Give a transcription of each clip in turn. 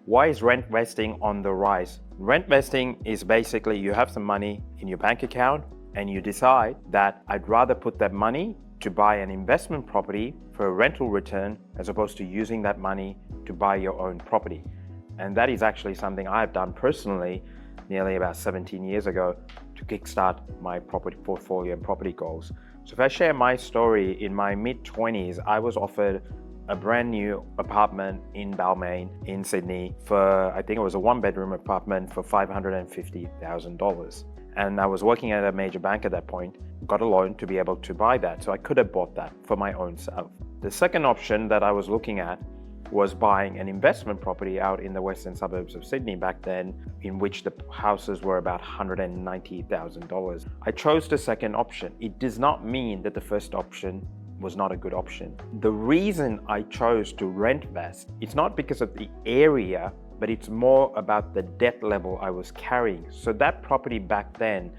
Why is rent vesting on the rise? Rent vesting is basically you have some money in your bank account and you decide that I'd rather put that money to buy an investment property for a rental return as opposed to using that money to buy your own property. And that is actually something I've done personally nearly about 17 years ago to kickstart my property portfolio and property goals. So if I share my story, in my mid-20s, I was offered a brand new apartment in Balmain in Sydney for, I think it was a one-bedroom apartment for $550,000. And I was working at a major bank at that point, got a loan to be able to buy that. So I could have bought that for my own self. The second option that I was looking at was buying an investment property out in the western suburbs of Sydney back then, in which the houses were about $190,000. I chose the second option. It does not mean that the first option was not a good option. The reason I chose to rent vest, it's not because of the area, but it's more about the debt level I was carrying. So that property back then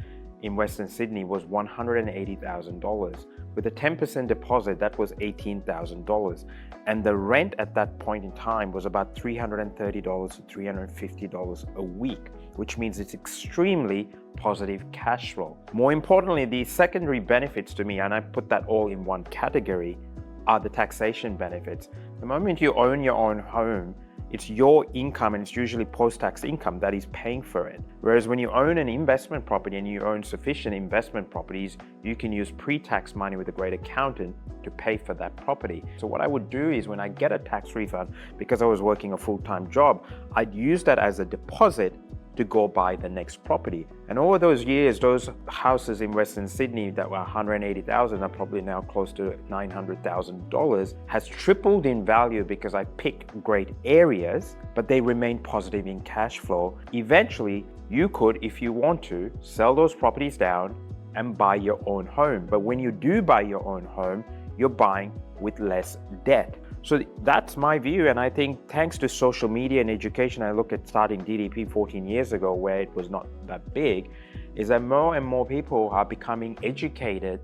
in Western Sydney was $180,000. With a 10% deposit, that was $18,000. And the rent at that point in time was about $330 to $350 a week, which means it's extremely positive cash flow. More importantly, the secondary benefits to me, and I put that all in one category, are the taxation benefits. The moment you own your own home, it's your income, and it's usually post-tax income that is paying for it. Whereas when you own an investment property and you own sufficient investment properties, you can use pre-tax money with a great accountant to pay for that property. So what I would do is when I get a tax refund, because I was working a full-time job, I'd use that as a deposit to go buy the next property. And over those years, those houses in Western Sydney that were $180,000 are probably now close to $900,000, has tripled in value because I picked great areas, but they remain positive in cash flow. Eventually, you could, if you want to, sell those properties down and buy your own home. But when you do buy your own home, you're buying with less debt. So that's my view, and I think thanks to social media and education, I look at starting DDP 14 years ago where it was not that big, is that more and more people are becoming educated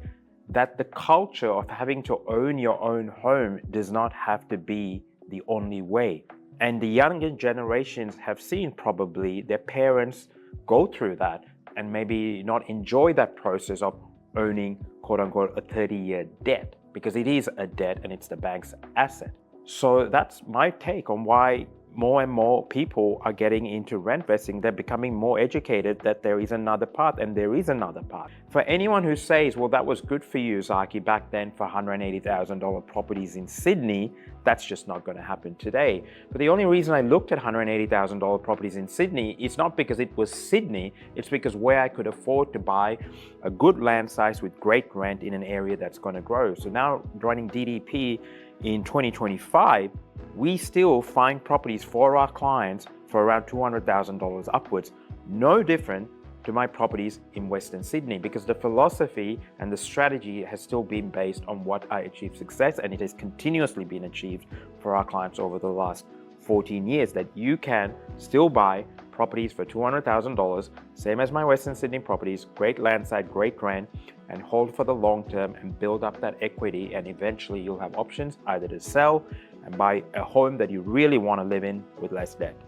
that the culture of having to own your own home does not have to be the only way. And the younger generations have seen probably their parents go through that and maybe not enjoy that process of owning quote unquote a 30-year debt, because it is a debt and it's the bank's asset. So that's my take on why more and more people are getting into rent vesting. They're becoming more educated that there is another path, and there is another path. For anyone who says, well, that was good for you, Zaki, back then for $180,000 properties in Sydney, that's just not going to happen today. But the only reason I looked at $180,000 properties in Sydney is not because it was Sydney, it's because where I could afford to buy a good land size with great rent in an area that's going to grow. So now running DDP in 2025, we still find properties for our clients for around $200,000 upwards. No different to my properties in Western Sydney, because the philosophy and the strategy has still been based on what I achieved success, and it has continuously been achieved for our clients over the last 14 years, that you can still buy properties for $200,000, same as my Western Sydney properties, great land site, great rent, and hold for the long term and build up that equity, and eventually you'll have options either to sell and buy a home that you really want to live in with less debt.